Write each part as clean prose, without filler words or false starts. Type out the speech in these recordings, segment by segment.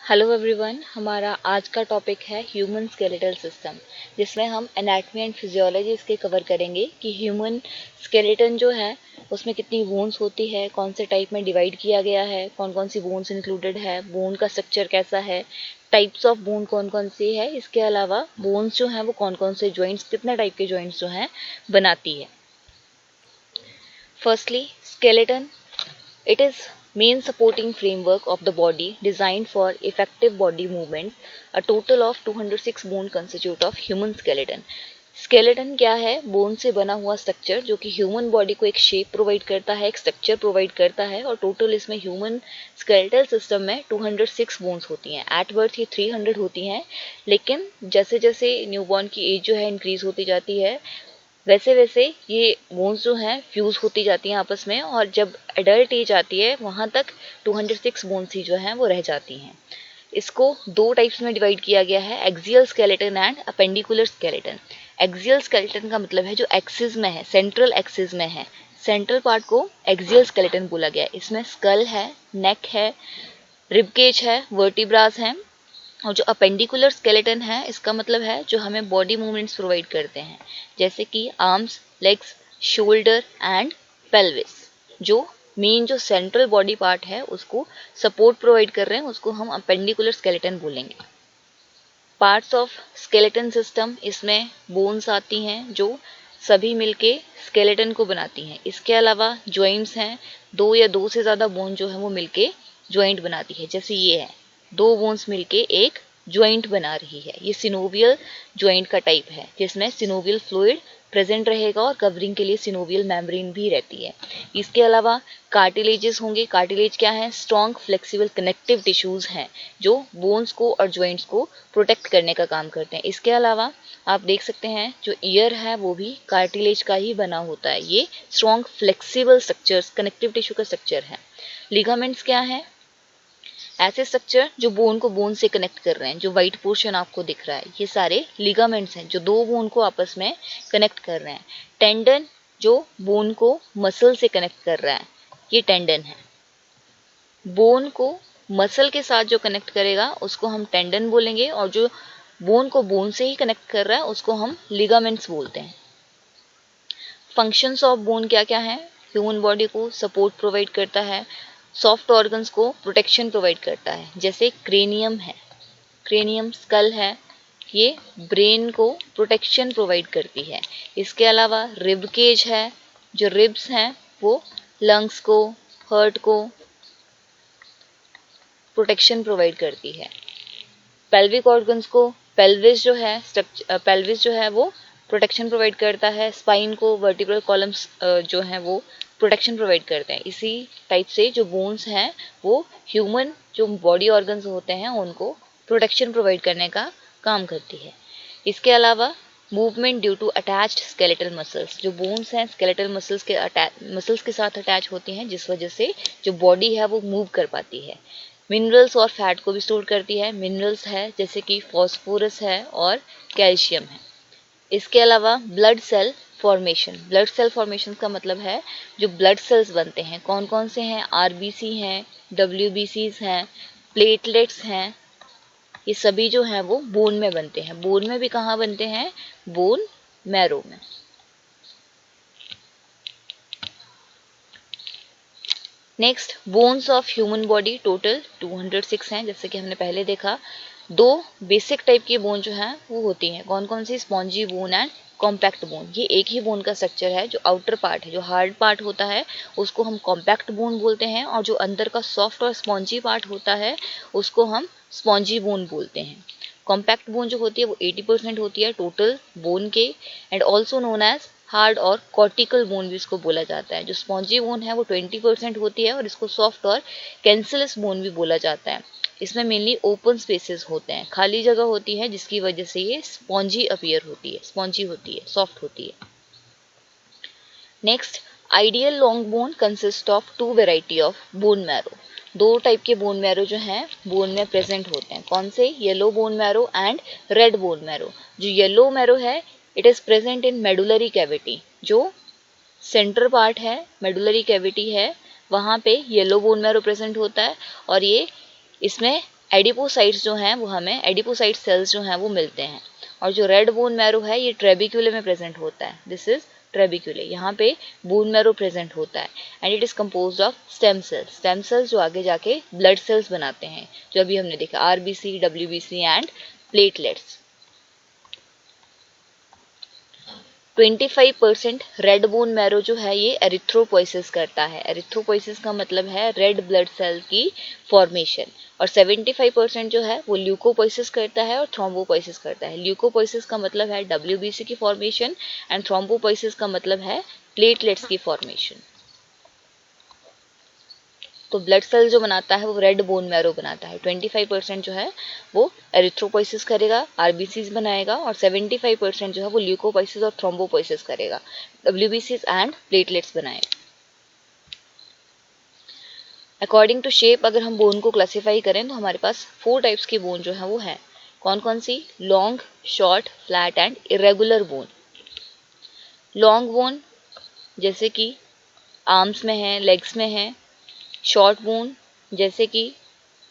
Hello everyone, हमारा आज का टॉपिक है ह्यूमन स्केलेटल सिस्टम, जिसमें हम एनाटॉमी एंड फिजियोलॉजी इसके कवर करेंगे कि ह्यूमन स्केलेटन जो है उसमें कितनी बोन्स होती है, कौन से टाइप में डिवाइड किया गया है, कौन कौन सी बोन्स इंक्लूडेड है, बोन का स्ट्रक्चर कैसा है, टाइप्स ऑफ बोन कौन कौन सी है, इसके अलावा बोन्स जो हैं वो कौन कौन से जॉइंट्स, कितने टाइप के जॉइंट्स जो हैं बनाती है। Firstly skeleton, it is main supporting framework of the body designed for effective body movement. A total of 206 bone constitute of human skeleton. Skeleton क्या है? बोन से बना हुआ स्ट्रक्चर जो कि ह्यूमन बॉडी को एक शेप प्रोवाइड करता है, एक स्ट्रक्चर प्रोवाइड करता है, और टोटल इसमें ह्यूमन स्केलेटल सिस्टम में 206 बोन्स होती हैं। एट बर्थ ये 300 होती हैं, लेकिन जैसे जैसे न्यूबॉर्न की एज जो है इंक्रीज होती जाती है वैसे वैसे ये बोन्स जो हैं फ्यूज होती जाती हैं आपस में, और जब एडल्ट एज आती है वहां तक 206 बोन्स ही जो हैं वो रह जाती हैं। इसको दो टाइप्स में डिवाइड किया गया है, axial skeleton and appendicular skeleton. Axial skeleton का मतलब है जो एक्सिस में है, सेंट्रल एक्सिस में है, सेंट्रल पार्ट को एक्सियल स्केलेटन बोला गया है। इसमें स्कल है, नेक है, रिबकेज है, वर्टिब्रास हैं। और जो अपेंडिकुलर स्केलेटन है इसका मतलब है जो हमें बॉडी मूवमेंट्स प्रोवाइड करते हैं, जैसे कि arms, legs, shoulder and pelvis. जो मेन जो सेंट्रल बॉडी पार्ट है उसको सपोर्ट प्रोवाइड कर रहे हैं, उसको हम अपेंडिकुलर स्केलेटन बोलेंगे। पार्ट्स ऑफ स्केलेटन सिस्टम, इसमें बोन्स आती हैं जो सभी मिलके स्केलेटन को बनाती हैं। इसके अलावा जॉइंट्स हैं, दो या दो से ज़्यादा बोन जो है वो मिलके जॉइंट बनाती है। जैसे ये है, दो बोन्स मिलके एक जॉइंट बना रही है। ये सिनोवियल जॉइंट का टाइप है, जिसमें सिनोवियल फ्लूइड प्रेजेंट रहेगा और कवरिंग के लिए सिनोवियल मेम्ब्रेन भी रहती है। इसके अलावा कार्टिलेजेस होंगे। कार्टिलेज क्या है? स्ट्रॉन्ग फ्लेक्सिबल कनेक्टिव टिश्यूज हैं जो बोन्स को और जॉइंट्स को प्रोटेक्ट करने का काम करते हैं। इसके अलावा आप देख सकते हैं जो ईयर है वो भी कार्टिलेज का ही बना होता है। ये strong flexible structures, connective tissue का स्ट्रक्चर है। लिगामेंट्स क्या है? ऐसे स्ट्रक्चर जो बोन को बोन से कनेक्ट कर रहे हैं। जो व्हाइट पोर्शन आपको दिख रहा है ये सारे लिगामेंट्स हैं जो दो बोन को आपस में कनेक्ट कर रहे हैं। टेंडन जो बोन को मसल से कनेक्ट कर रहा है, ये टेंडन है। बोन को मसल के साथ जो कनेक्ट करेगा उसको हम टेंडन बोलेंगे, और जो बोन को बोन से ही कनेक्ट कर रहा है उसको हम लिगामेंट्स बोलते हैं। फंक्शंस ऑफ बोन क्या क्या है? ह्यूमन बॉडी को सपोर्ट प्रोवाइड करता है, सॉफ्ट ऑर्गन्स को प्रोटेक्शन प्रोवाइड करता है। जैसे क्रेनियम है, क्रेनियम स्कल है, ये ब्रेन को प्रोटेक्शन प्रोवाइड करती है। इसके अलावा रिब केज है, जो रिब्स हैं वो लंग्स को, हार्ट को प्रोटेक्शन प्रोवाइड करती है। पेल्विक ऑर्गन्स को, पेल्विस जो है पेल्विस जो है वो प्रोटेक्शन प्रोवाइड करता है। स्पाइन को वर्टिब्रल कॉलम्स जो हैं वो प्रोटेक्शन प्रोवाइड करते हैं। इसी टाइप से जो बोन्स हैं वो ह्यूमन जो बॉडी ऑर्गन्स होते हैं उनको प्रोटेक्शन प्रोवाइड करने का काम करती है। इसके अलावा movement due to attached skeletal muscles, जो बोन्स हैं स्केलेटल मसल्स के साथ अटैच होती हैं, जिस वजह से जो बॉडी है वो मूव कर पाती है। मिनरल्स और फैट को भी स्टोर करती है। मिनरल्स है जैसे कि फॉस्फोरस है और कैल्शियम है। इसके अलावा blood cell formation, blood cell formation का मतलब है जो ब्लड सेल्स बनते हैं कौन कौन से हैं? आरबीसी हैं, डब्ल्यूबीसीज हैं, प्लेटलेट्स हैं। ये सभी जो हैं वो बोन में बनते हैं। बोन में भी कहाँ बनते हैं? बोन मैरो में। Next, bones of human body total 206 हैं, जैसे कि हमने पहले देखा। दो बेसिक टाइप की बोन जो हैं वो होती हैं, कौन कौन सी? Spongy bone and compact bone. ये एक ही बोन का स्ट्रक्चर है। जो आउटर पार्ट है, जो हार्ड पार्ट होता है उसको हम कॉम्पैक्ट बोन बोलते हैं, और जो अंदर का सॉफ्ट और स्पॉन्जी पार्ट होता है उसको हम स्पॉन्जी बोन बोलते हैं। कॉम्पैक्ट बोन जो होती है वो 80% होती है टोटल बोन के, and also known as hard और कॉर्टिकल बोन भी इसको बोला जाता है। जो स्पॉन्जी बोन है वो 20% होती है, और इसको सॉफ्ट और कैंसलस बोन भी बोला जाता है। इसमें मेनली ओपन स्पेसेस होते हैं, खाली जगह होती है, जिसकी वजह से ये स्पॉन्जी अपीयर होती है, स्पॉन्जी होती है, सॉफ्ट होती है। Next, ideal long bone consist of two variety of bone marrow. दो टाइप के बोन मैरो जो हैं बोन में प्रेजेंट होते हैं। कौन से? Yellow bone marrow and red bone marrow. जो येलो मैरो है it is present in medullary cavity. जो सेंटर पार्ट है, मेडुलरी कैविटी है, वहां पे येलो बोन मैरो प्रेजेंट होता है, और ये इसमें एडिपोसाइट्स जो हैं वो हमें एडिपोसाइट सेल्स जो हैं वो मिलते हैं। और जो रेड बोन मैरो है ये ट्रेबिक्यूले में प्रेजेंट होता है, दिस इज ट्रेबिक्यूले, यहाँ पे बोन मैरो प्रेजेंट होता है and it is composed of stem cells, stem cells जो आगे जाके ब्लड सेल्स बनाते हैं, जो अभी हमने देखा RBC, WBC and platelets. 25% red bone marrow जो है ये एरिथ्रोपोइसिस करता है, एरिथ्रोपोइसिस का मतलब है रेड ब्लड सेल की फॉर्मेशन, और 75% जो है वो ल्यूकोपोइसिस करता है और थ्रोम्बोपोइसिस करता है। ल्यूकोपोइसिस का मतलब है डब्ल्यूबीसी की फॉर्मेशन एंड थ्रोम्बोपोइसिस का मतलब है प्लेटलेट्स की फॉर्मेशन। तो ब्लड सेल जो बनाता है वो रेड बोन मैरो बनाता है। 25% जो है वो एरिथ्रोपोइसिस करेगा, आरबीसीज बनाएगा, और 75% जो है वो ल्यूकोपोइसिस और थ्रोम्बोपोइसिस करेगा, डब्ल्यूबीसीज एंड प्लेटलेट्स बनाएगा। अकॉर्डिंग टू शेप अगर हम बोन को क्लासिफाई करें तो हमारे पास 4 टाइप्स की बोन जो है वो है। कौन कौन सी? Long, short, flat and irregular bone. Long bone जैसे कि आर्म्स में है, लेग्स में है। शॉर्ट बोन जैसे कि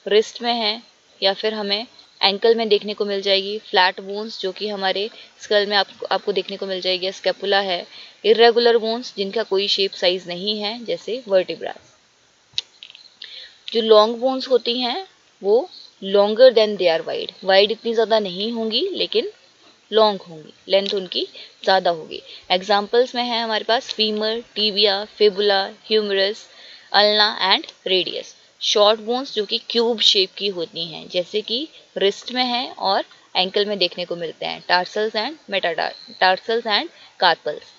रिस्ट में है या फिर हमें एंकल में देखने को मिल जाएगी। फ्लैट बोन्स जो कि हमारे स्कल में आपको देखने को मिल जाएगी, स्कैपुला है। इरेगुलर बोन्स जिनका कोई शेप साइज नहीं है जैसे वर्टिब्रास। जो लॉन्ग बोन्स होती हैं वो longer than they are wide, wide इतनी ज़्यादा नहीं होंगी लेकिन लॉन्ग होंगी, लेंथ उनकी ज़्यादा होगी। एग्जाम्पल्स में है हमारे पास femur, tibia, fibula, humerus, ulna and radius. Short bones जो कि क्यूब शेप की होती हैं जैसे कि रिस्ट में है और एंकल में देखने को मिलते हैं, tarsals and tarsals and carpals.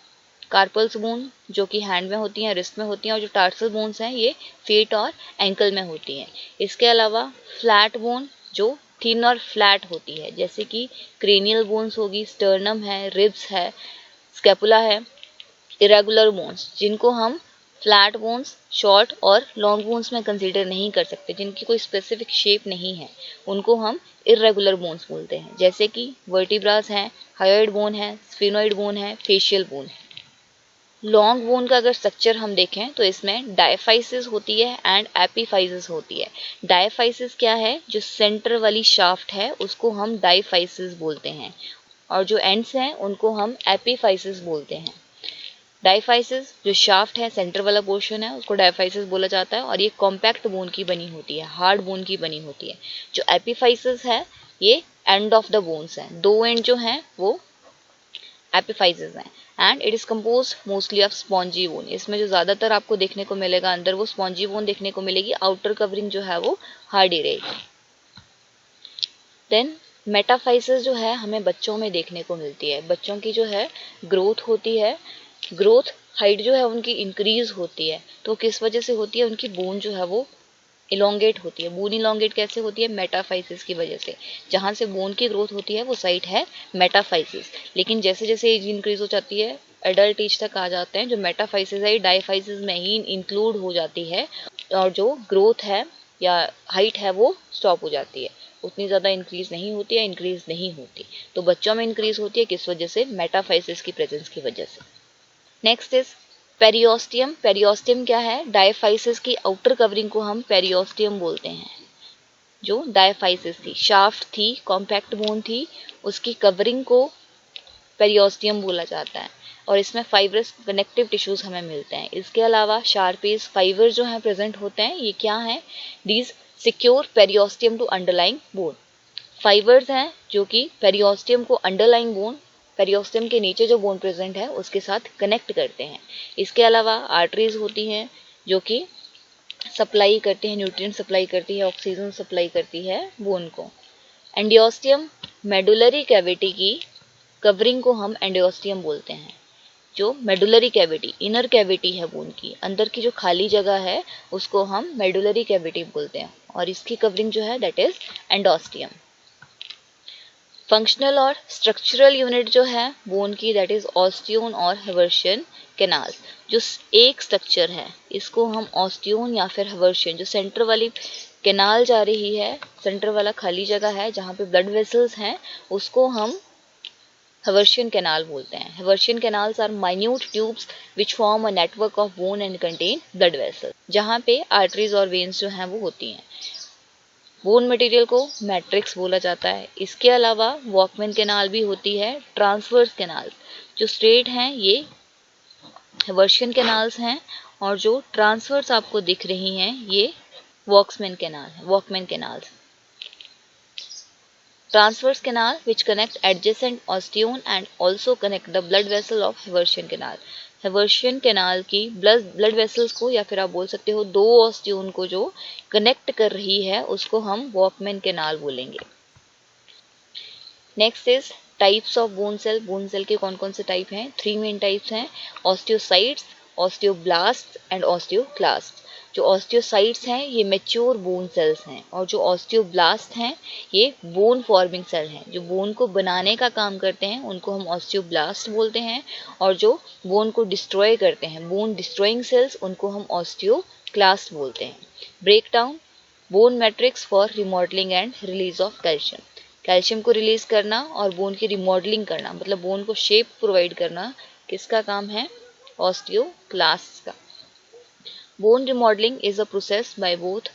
Carpals bone जो कि हैंड में होती हैं, रिस्ट में होती हैं, और जो टार्सल बोन्स हैं ये फीट और एंकल में होती हैं। इसके अलावा फ्लैट बोन जो थिन और फ्लैट होती है जैसे कि क्रेनियल बोन्स होगी, स्टर्नम है, रिब्स है, स्कैपुला है। इरेगुलर बोन्स जिनको हम फ्लैट बोन्स, शॉर्ट और लॉन्ग बोन्स में कंसीडर नहीं कर सकते, जिनकी कोई स्पेसिफिक शेप नहीं है, उनको हम इरेगुलर बोन्स बोलते हैं जैसे कि वर्टिब्रास है, हायोइड बोन है, स्फिनोइड बोन है, फेशियल बोन है। लॉन्ग बोन का अगर स्ट्रक्चर हम देखें तो इसमें डायफाइसिस होती है एंड एपिफाइसिस होती है। डायफाइसिस क्या है? जो सेंटर वाली शाफ्ट है उसको हम डायफाइसिस बोलते हैं और जो एंड्स हैं उनको हम एपिफाइसिस बोलते हैं। डायफाइसिस जो शाफ्ट है, सेंटर वाला पोर्शन है, उसको डायफाइसिस बोला जाता है और ये कॉम्पैक्ट बोन की बनी होती है, हार्ड बोन की बनी होती है। जो एपिफाइसिस है ये एंड ऑफ द बोन्स हैं, दो एंड जो हैं वो एपिफाइसिस हैं and it is compose mostly of spongy bone. इसमें जो ज्यादातर आपको देखने को मिलेगा अंदर वो स्पॉन्जी बोन देखने को मिलेगी, आउटर कवरिंग जो है वो हार्डी रहेगी। देन मेटाफाइसिस जो है हमें बच्चों में देखने को मिलती है। बच्चों की जो है ग्रोथ होती है, ग्रोथ हाइट जो है उनकी इंक्रीज होती है, तो किस वजह से होती है? उनकी बोन जो है वो इलोंगेट होती है। बोन इलोंगेट कैसे होती है? मेटाफाइसिस की वजह से। जहां से बोन की ग्रोथ होती है वो साइट है मेटाफाइसिस, लेकिन जैसे जैसे एज इंक्रीज हो जाती है, एडल्ट एज तक आ जाते हैं, जो मेटाफाइसिस है डायफाइसिस में ही इंक्लूड हो जाती है और जो ग्रोथ है या हाइट है वो स्टॉप हो जाती है, उतनी ज़्यादा इंक्रीज नहीं होती है, इंक्रीज नहीं होती। तो बच्चों में इंक्रीज होती है किस वजह से? मेटाफाइसिस की प्रेजेंस की वजह से। Next is periosteum. पेरियोस्टियम क्या है? डायफाइसिस की आउटर कवरिंग को हम पेरियोस्टियम बोलते हैं। जो डायफाइसिस थी, शाफ्ट थी, कॉम्पैक्ट बोन थी, उसकी कवरिंग को पेरियोस्टियम बोला जाता है और इसमें फाइब्रस कनेक्टिव टिश्यूज हमें मिलते हैं। इसके अलावा शार्पेज फाइबर जो हैं प्रेजेंट होते हैं, ये क्या हैं? These secure periosteum to underlying bone. Fibres हैं जो कि पेरियोस्टियम को अंडरलाइंग बोन, पेरियोस्टियम के नीचे जो बोन प्रेजेंट है उसके साथ कनेक्ट करते हैं। इसके अलावा आर्टरीज होती हैं जो कि सप्लाई करती है, न्यूट्रिएंट सप्लाई करती है, ऑक्सीजन सप्लाई करती है बोन को। एंडियोस्टियम मेडुलरी कैविटी की कवरिंग को हम एंडियोस्टियम बोलते हैं। जो मेडुलरी कैविटी, इनर कैविटी है बोन की, अंदर की जो खाली जगह है उसको हम मेडुलरी कैविटी बोलते हैं और इसकी कवरिंग जो है दैट इज एंडोस्टियम। फंक्शनल और स्ट्रक्चरल यूनिट जो है बोन की दैट इज ऑस्टियोन और हवर्शियन कैनाल। जो एक स्ट्रक्चर है इसको हम ऑस्टियोन या फिर हवर्शियन, जो सेंटर वाली कैनाल जा रही है, सेंटर वाला खाली जगह है जहाँ पे ब्लड वेसल्स हैं, उसको हम हवर्शियन कैनाल बोलते हैं। Haversian canals are minute tubes which form a network of bone and contain blood vessels, जहाँ पे आर्टरीज और वेन्स जो हैं वो होती हैं। बोन मटेरियल को मैट्रिक्स बोला जाता है। इसके अलावा वॉकमैन कैनाल भी होती है। ट्रांसवर्स कैनाल जो स्ट्रेट हैं ये हवर्शियन कैनाल्स हैं, और जो ट्रांसवर्स आपको दिख रही हैं ये वॉक्समैन कैनाल है, Walkman canals. Transverse canal which connect adjacent osteon and also connect the blood vessel of Haversian canal. Haversian canal की blood vessels को या फिर आप बोल सकते हो दो ऑस्टियोन को जो कनेक्ट कर रही है उसको हम वॉकमैन कैनाल बोलेंगे। Next is types of bone cell. Bone cell के कौन कौन से टाइप हैं? 3 मेन टाइप्स हैं, ऑस्टियोसाइट्स, ऑस्टियोब्लास्ट एंड ऑस्टियोक्लास्ट। जो ऑस्टियोसाइट्स हैं ये मैच्योर बोन सेल्स हैं, और जो ऑस्टियोब्लास्ट हैं ये बोन फॉर्मिंग सेल हैं, जो बोन को बनाने का काम करते हैं उनको हम ऑस्टियोब्लास्ट बोलते हैं, और जो बोन को डिस्ट्रॉय करते हैं, बोन डिस्ट्रॉइंग सेल्स, उनको हम ऑस्टियोक्लास्ट बोलते हैं। Break down bone matrix for remodeling and release of calcium. Calcium को रिलीज करना और बोन की रिमॉडलिंग करना, मतलब बोन को शेप प्रोवाइड करना, किसका काम है? ऑस्टियोक्लास्ट का। Bone remodelling is a process by both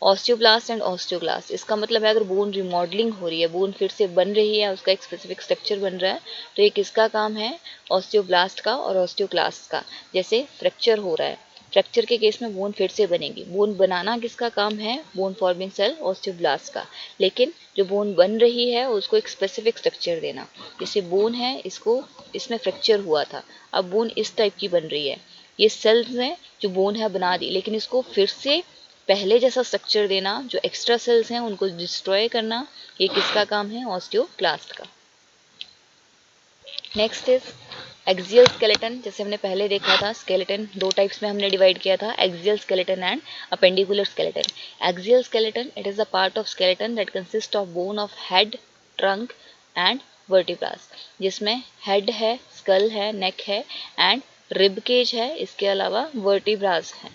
osteoblast and osteoclast. इसका मतलब है अगर बोन रिमॉडलिंग हो रही है, बोन फिर से बन रही है, उसका एक स्पेसिफिक स्ट्रक्चर बन रहा है, तो ये किसका काम है? ऑस्टियोब्लास्ट का और ऑस्टियोक्लास्ट का। जैसे फ्रैक्चर हो रहा है, फ्रैक्चर के केस में बोन फिर से बनेगी, बोन बनाना किसका काम है? बोन फॉर्मिंग सेल ऑस्टियोब्लास्ट का। लेकिन जो बोन बन रही है उसको एक स्पेसिफिक स्ट्रक्चर देना। जैसे बोन है, इसको इसमें फ्रैक्चर हुआ था, अब बोन इस टाइप की बन रही है, ये सेल्स ने जो बोन है बना दी, लेकिन इसको फिर से पहले जैसा स्ट्रक्चर देना, जो एक्स्ट्रा सेल्स हैं उनको डिस्ट्रॉय करना, ये किसका काम है? ऑस्टियोक्लास्ट का। Next is axial skeleton. जैसे हमने पहले देखा था, स्केलेटन दो टाइप्स में हमने डिवाइड किया था, axial skeleton and appendicular skeleton. Axial skeleton it is a part of skeleton that consist of bone of head, trunk and vertebras, जिसमें हेड है, स्कल है, नेक है एंड रिब केज है, इसके अलावा वर्टिब्रास है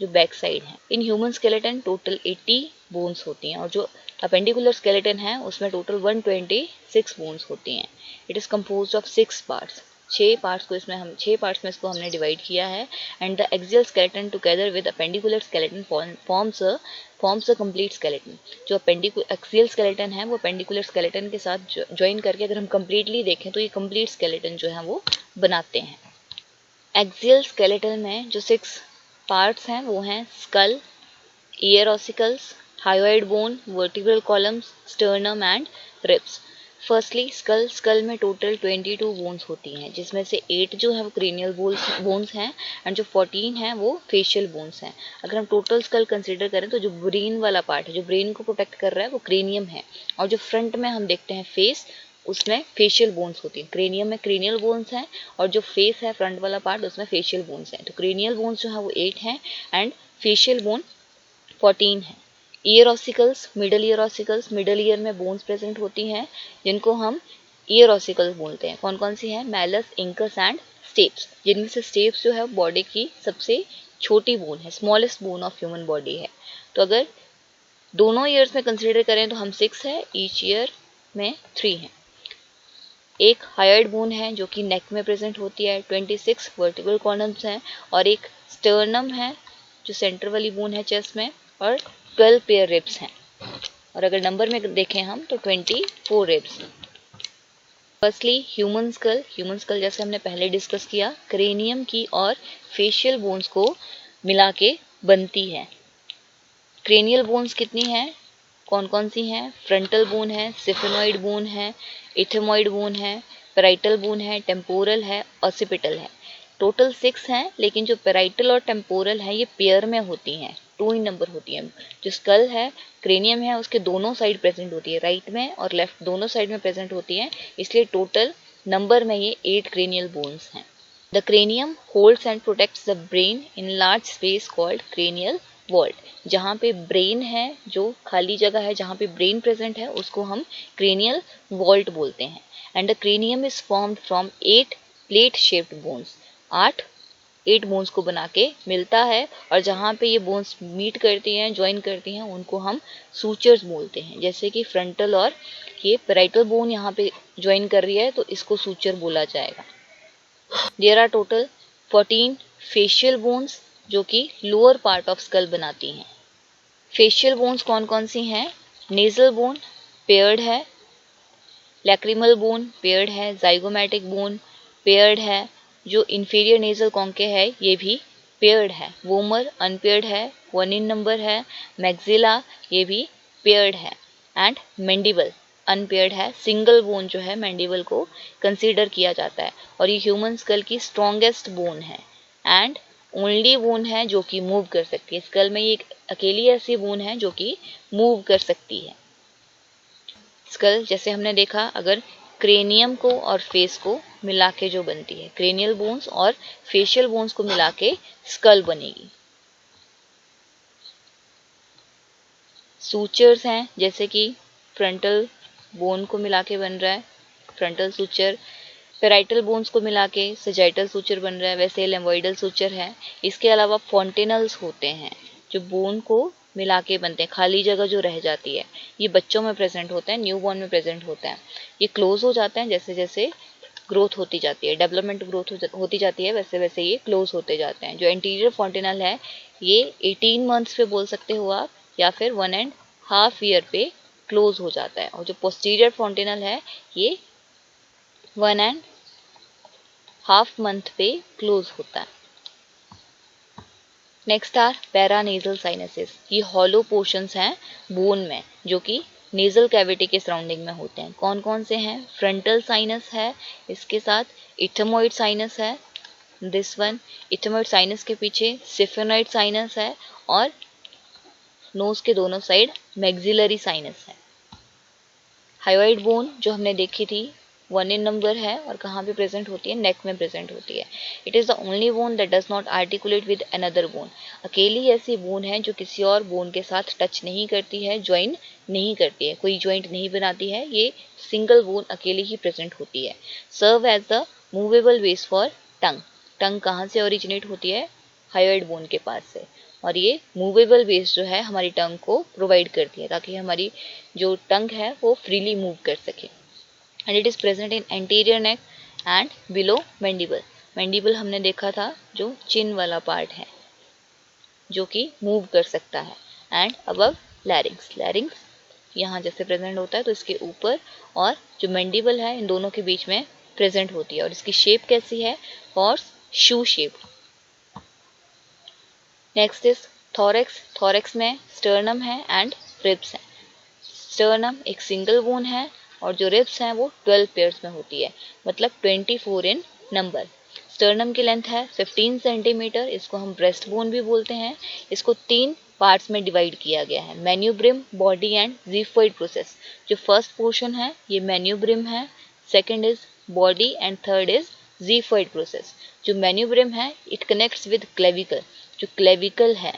जो बैक साइड है। In human skeleton total 80 bones होती हैं, और जो अपेंडिकुलर स्केलेटन है उसमें टोटल 126 बोन्स होती हैं। It is composed of 6 parts. 6 parts में इसको हमने डिवाइड किया है। And the axial skeleton together with appendicular skeleton forms a complete skeleton. जो एक्सियल स्केलेटन है वो अपेंडिकुलर स्केलेटन के साथ ज्वाइन करके अगर हम कंप्लीटली देखें तो ये कंप्लीट स्केलेटन जो है वो बनाते हैं। एक्सियल स्केलेटन में जो 6 पार्ट्स हैं वो हैं skull, ear ossicles, hyoid bone, vertebral columns, sternum and ribs. Firstly skull में टोटल 22 बोन्स होती हैं, जिसमें से 8 जो है वो क्रेनियल बोन्स हैं एंड जो 14 हैं वो फेशियल बोन्स हैं। अगर हम टोटल स्कल कंसीडर करें तो जो ब्रेन वाला पार्ट है, जो ब्रेन को प्रोटेक्ट कर रहा है, वो क्रेनियम है, और जो फ्रंट में हम देखते हैं फेस, उसमें फेशियल बोन्स होती हैं। क्रेनियम में क्रेनियल बोन्स हैं, और जो फेस है फ्रंट वाला पार्ट उसमें फेशियल बोन्स हैं। तो क्रेनियल बोन्स जो है वो 8 हैं एंड फेशियल बोन 14 है। ईयर ऑसिकल्स, मिडल ईयर में बोन्स प्रेजेंट होती हैं जिनको हम ईयर ऑसिकल्स बोलते हैं। कौन कौन सी हैं? मैलस, इंकस एंड स्टेप्स, जिनमें से स्टेप्स जो है बॉडी की सबसे छोटी बोन है, smallest bone of human body है। तो अगर दोनों ईयर्स में कंसिडर करें तो हम 6 है, ईच ईयर में 3 है। एक हायोइड बोन है जो कि नेक में प्रेजेंट होती है, 26 वर्टिब्रल कॉलम्स हैं, और एक स्टर्नम है जो सेंटर वाली बोन है चेस्ट में, और 12 पेयर रिब्स हैं। और अगर नंबर में देखें हम तो 24 रिब्स। फर्स्टली ह्यूमन स्कल जैसे हमने पहले डिस्कस किया, क्रेनियम की और फेशियल बोन्स को मिला के बनती है। क्रेनियल बोन्स कितनी हैं? कौन कौन सी हैं? फ्रंटल बोन है, सिफेनॉइड बोन है, इथेमॉइड बोन है, पेराइटल बोन है, टेम्पोरल है, ऑसिपिटल है। टोटल 6 हैं, लेकिन जो पेराइटल और टेम्पोरल है ये पेयर में होती हैं, 2 इन नंबर होती हैं। जो स्कल है, क्रेनियम है, उसके दोनों साइड प्रेजेंट होती है, राइट में और लेफ्ट दोनों साइड में प्रेजेंट होती है, इसलिए टोटल नंबर में ये 8 क्रेनियल बोन्स हैं। The cranium holds and protects the brain in large space called cranial vault. जहाँ पे ब्रेन है, जो खाली जगह है जहाँ पे ब्रेन प्रेजेंट है, उसको हम क्रेनियल वॉल्ट बोलते हैं। And the cranium is formed from 8 plate shaped bones. 8 bones को बना के मिलता है, और जहाँ पे ये बोन्स मीट करती हैं, ज्वाइन करती हैं, उनको हम सूचर्स बोलते हैं। जैसे कि फ्रंटल और ये पेराइटल बोन यहाँ पे ज्वाइन कर रही है तो इसको सूचर बोला जाएगा। There are total 14 facial bones जो कि लोअर पार्ट ऑफ स्कल बनाती हैं। फेशियल बोन्स कौन कौन सी हैं? नेजल बोन पेयर्ड है, लैक्रिमल बोन पेयर्ड है, जाइगोमैटिक बोन पेयर्ड है, जो इंफीरियर नेजल कॉन्के है ये भी पेयर्ड है, वोमर अनपेयर्ड है, 1 इन नंबर है, मैक्सिला ये भी पेयर्ड है, एंड मैंडिबल अनपेयर्ड है। सिंगल बोन जो है मैंडिबल को कंसीडर किया जाता है और ये ह्यूमन स्कल की स्ट्रॉन्गेस्ट बोन है एंड ओनली बोन है जो कि मूव कर सकती है। स्कल में ये एक अकेली ऐसी बोन है जो कि मूव कर सकती है। स्कल जैसे हमने देखा, अगर क्रेनियम को और फेस को मिला के जो बनती है, क्रेनियल बोन्स और फेशियल बोन्स को मिला के स्कल बनेगी। सूचर्स हैं जैसे कि फ्रंटल बोन को मिला के बन रहा है फ्रंटल सूचर, पेराइटल बोन्स को मिला के सजाइटल सूचर बन रहा है, वैसे लेम्बोइडल सूचर है। इसके अलावा फॉन्टेनल्स होते हैं जो बोन को मिला के बनते हैं, खाली जगह जो रह जाती है। ये बच्चों में प्रेजेंट होता है, न्यूबॉर्न में प्रेजेंट होता है। ये क्लोज हो जाते हैं जैसे जैसे ग्रोथ होती जाती है, डेवलपमेंट ग्रोथ होती जाती है, वैसे वैसे ये क्लोज होते जाते हैं। जो एंटीरियर फॉन्टेनल है ये 18 मंथ्स पे बोल सकते हो आप, या फिर 1.5 ईयर पे क्लोज हो जाता है। और जो पोस्टीरियर फॉन्टेनल है ये 1.5 मंथ पे क्लोज होता है। Next are paranasal sinuses. ये हॉलो पोर्शंस हैं बोन में जो कि नेजल कैविटी के सराउंडिंग में होते हैं। कौन कौन से हैं? फ्रंटल साइनस है, इसके साथ इथमोइड साइनस है, दिस वन इथमोइड साइनस के पीछे सिफेनॉइड साइनस है, और नोज के दोनों साइड मैक्सिलरी साइनस है। हाइवाइड बोन जो हमने देखी थी 1 इन नंबर है और कहाँ पे प्रेजेंट होती है? नेक में प्रेजेंट होती है। It is the only bone that does not articulate with another bone. अकेली ऐसी बोन है जो किसी और बोन के साथ टच नहीं करती है, ज्वाइन नहीं करती है, कोई ज्वाइंट नहीं बनाती है। ये सिंगल बोन अकेली ही प्रेजेंट होती है। Serve as the movable base for tongue. Tongue कहाँ से ओरिजिनेट होती है? हाइवाइड बोन के पास से, और ये मूवेबल बेस जो है हमारी टंग को प्रोवाइड करती है ताकि हमारी जो टंग है वो फ्रीली मूव कर सके। And it is present in anterior neck and below mandible. Mandible हमने देखा था जो चिन वाला पार्ट है जो कि मूव कर सकता है, एंड अबव लैरिंग्स। लैरिंग्स यहाँ जैसे प्रेजेंट होता है तो इसके ऊपर, और जो मैंडिबल है इन दोनों के बीच में प्रेजेंट होती है। और इसकी शेप कैसी है? Horse shoe shape. Next is thorax. Thorax में स्टर्नम है एंड रिब्स है। स्टर्नम एक सिंगल बोन है और जो रिब्स हैं वो 12 पेयर्स में होती है, मतलब 24 इन नंबर। स्टर्नम की लेंथ है 15 सेंटीमीटर। इसको हम ब्रेस्ट बोन भी बोलते हैं। इसको 3 पार्ट्स में डिवाइड किया गया है, manubrium, body and xiphoid process. जो फर्स्ट पोर्शन है ये मेन्यूब्रिम है, second is body and third is xiphoid process. जो मेन्यूब्रिम है इट कनेक्ट्स विद क्लेविकल। जो क्लेविकल है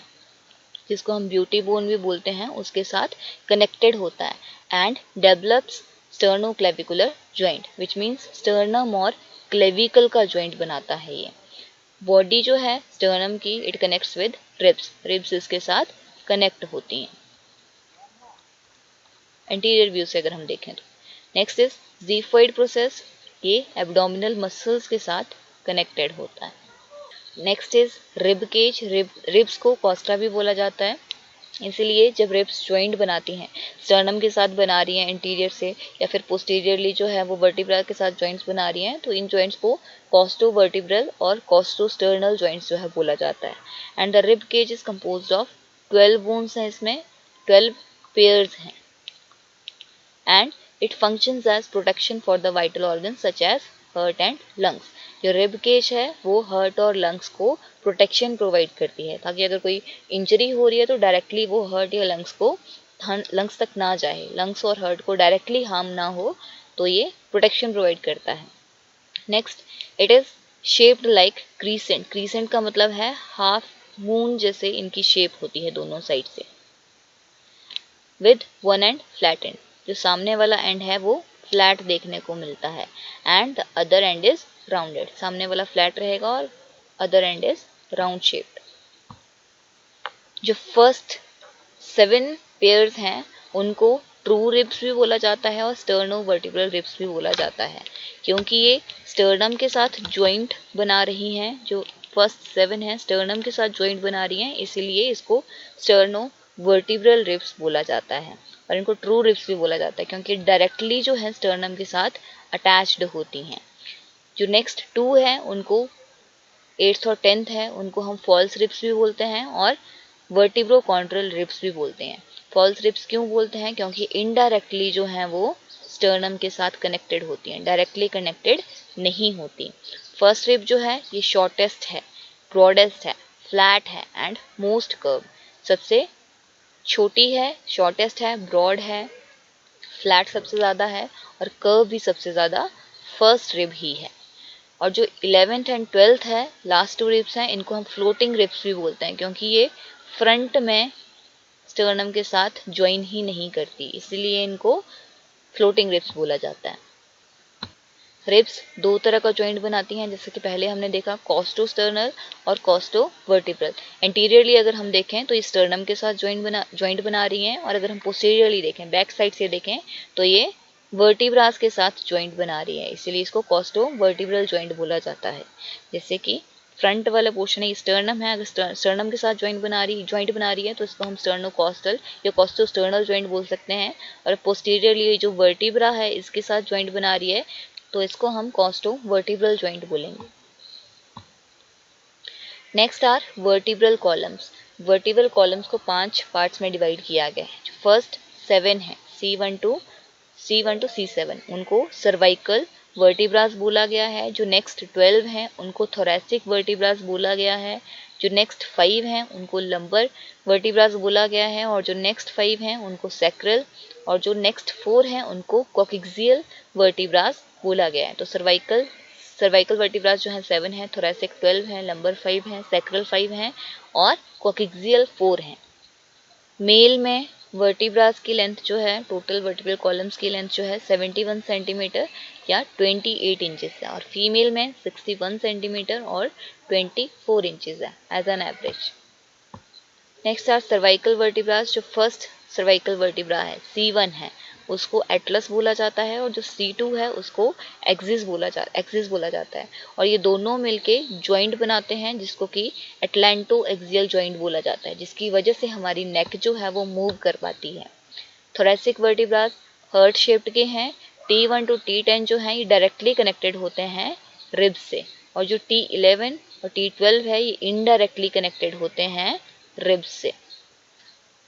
जिसको हम ब्यूटी बोन भी बोलते हैं उसके साथ कनेक्टेड होता है and develops sternoclavicular joint, which means sternum और क्लेविकल का ज्वाइंट बनाता है ये। बॉडी जो है स्टर्नम की it connects with ribs. Ribs इसके साथ कनेक्ट होती हैं एंटीरियर व्यू से अगर हम देखें तो। Next is xiphoid process. ये एब्डोमिनल मसल्स के साथ कनेक्टेड होता है। Next is rib cage. Ribs को कोस्टा भी बोला जाता है, इसीलिए जब रिब्स ज्वाइंट बनाती हैं, स्टर्नम के साथ बना रही हैं इंटीरियर से, या फिर पोस्टीरियरली जो है वो वर्टिब्रा के साथ जॉइंट्स बना रही हैं, तो इन जॉइंट्स को कॉस्टो वर्टिब्रल और कॉस्टो स्टर्नल जॉइंट्स जो है बोला जाता है। And the rib cage is composed of 12 bones हैं, इसमें 12 पेयर्स हैं, and it functions as protection for the vital organ such as heart and lungs. जो रिब केज है वो हार्ट और लंग्स को प्रोटेक्शन प्रोवाइड करती है ताकि अगर कोई इंजरी हो रही है तो डायरेक्टली वो हार्ट या लंग्स तक ना जाए, लंग्स और हार्ट को डायरेक्टली हार्म ना हो, तो ये प्रोटेक्शन प्रोवाइड करता है। Next, it is shaped like crescent. Crescent का मतलब है हाफ मून जैसे इनकी शेप होती है दोनों साइड से, with one and flat and. जो सामने वाला एंड है वो फ्लैट देखने को मिलता है, and the other and is rounded. सामने वाला फ्लैट रहेगा और other and is round shaped. जो फर्स्ट 7 पेयर्स हैं उनको ट्रू रिब्स भी बोला जाता है और स्टर्नो वर्टिब्रल रिब्स भी बोला जाता है, क्योंकि ये स्टर्नम के साथ ज्वाइंट बना रही हैं। जो फर्स्ट 7 हैं स्टर्नम के साथ ज्वाइंट बना रही हैं, इसीलिए इसको स्टर्नो वर्टिब्रल रिब्स बोला जाता है, और इनको ट्रू रिब्स भी बोला जाता है क्योंकि डायरेक्टली जो है स्टर्नम के साथ अटैच्ड होती हैं। जो नेक्स्ट 2 है उनको 8th और 10th है उनको हम फॉल्स रिब्स भी बोलते हैं और वर्टिब्रोकॉन्ड्रल रिब्स भी बोलते हैं। फॉल्स रिब्स क्यों बोलते हैं? क्योंकि इनडायरेक्टली जो है वो स्टर्नम के साथ कनेक्टेड होती हैं, डायरेक्टली कनेक्टेड नहीं होती। फर्स्ट रिब जो है ये शॉर्टेस्ट है, ब्रॉडेस्ट है, फ्लैट है एंड मोस्ट कर्व। सबसे छोटी है, शॉर्टेस्ट है, ब्रॉड है, फ्लैट सबसे ज़्यादा है और कर्व भी सबसे ज़्यादा फर्स्ट रिब ही है। और जो 11th एंड 12th है, लास्ट 2 रिब्स हैं, इनको हम फ्लोटिंग रिब्स भी बोलते हैं क्योंकि ये फ्रंट में स्टर्नम के साथ ज्वाइन ही नहीं करती, इसलिए इनको फ्लोटिंग रिब्स बोला जाता है। रिब्स 2 तरह का जॉइंट बनाती हैं, जैसे कि पहले हमने देखा कॉस्टोस्टर्नल और कॉस्टोवर्टिब्रल। एंटीरियरली अगर हम देखें तो ये स्टर्नम के साथ जॉइंट बना रही हैं, और अगर हम पोस्टीरियरली देखें, बैक साइड से देखें, तो ये वर्टिब्रास के साथ जॉइंट बना रही है, इसीलिए इसको कॉस्टोवर्टिब्रल जॉइंट बोला जाता है। जैसे कि फ्रंट वाला पोर्शन है स्टर्नम है, अगर स्टर्नम के साथ जॉइंट बना रही है तो इसको हम स्टर्नोकॉस्टल या कॉस्टोस्टर्नल जॉइंट बोल सकते हैं। और पोस्टीरियरली जो वर्टिब्रा है इसके साथ जॉइंट बना रही है तो इसको हम कॉस्टोवर्टिब्रल जॉइंट बोलेंगे। Next are vertebral columns. Vertebral columns को 5 पार्ट्स में डिवाइड किया गया है। जो फर्स्ट 7 है, C1 to C7, उनको सर्वाइकल वर्टिब्रास बोला गया है। जो नेक्स्ट 12 हैं उनको थोरैसिक वर्टिब्रास बोला गया है। जो नेक्स्ट 5 हैं उनको लंबर वर्टिब्रास बोला गया है, और जो नेक्स्ट 5 हैं उनको सैक्रल, और जो नेक्स्ट 4 हैं उनको कॉक्सियल वर्टिब्रास बोला गया है। तो सर्वाइकल वर्टिब्रास जो है 7 है, थोरैसिक 12 है, लंबर 5 है, सैक्रल 5 है और कॉक्सियल 4 है। मेल में वर्टिब्रास की लेंथ जो है, टोटल वर्टिब्रल कॉलम्स की लेंथ जो है 71 सेंटीमीटर या 28 इंचेस है, और फीमेल में 61 सेंटीमीटर और 24 इंचेस है as an average. Next are cervical vertebras. जो फर्स्ट सर्वाइकल वर्टिब्रा है C1 है उसको एटलस बोला जाता है, और जो C2 है उसको एक्सिस बोला जाता है, और ये दोनों मिलके जॉइंट बनाते हैं जिसको कि एटलांटो एक्सियल जॉइंट बोला जाता है, जिसकी वजह से हमारी नेक जो है वो मूव कर पाती है। थोरैसिक वर्टिब्रास हर्ट शेप्ड के हैं। T1 to T10 जो है ये डायरेक्टली कनेक्टेड होते हैं रिब्स से, और जो T11 और T12 है ये इनडायरेक्टली कनेक्टेड होते हैं रिब्स से।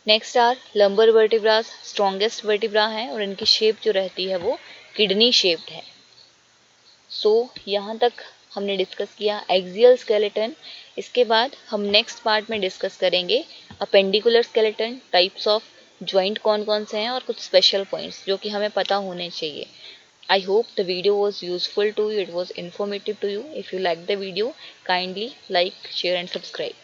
Next are lumbar vertebras. Strongest vertebra है और इनकी शेप जो रहती है वो किडनी शेप्ड है। यहाँ तक हमने डिस्कस किया एक्सियल स्केलेटन। इसके बाद हम नेक्स्ट पार्ट में डिस्कस करेंगे appendicular skeleton, types of joint कौन कौन से हैं और कुछ स्पेशल पॉइंट्स जो कि हमें पता होने चाहिए। I hope the video was useful to you, it was informative to you. If you like the video, kindly like, share and subscribe.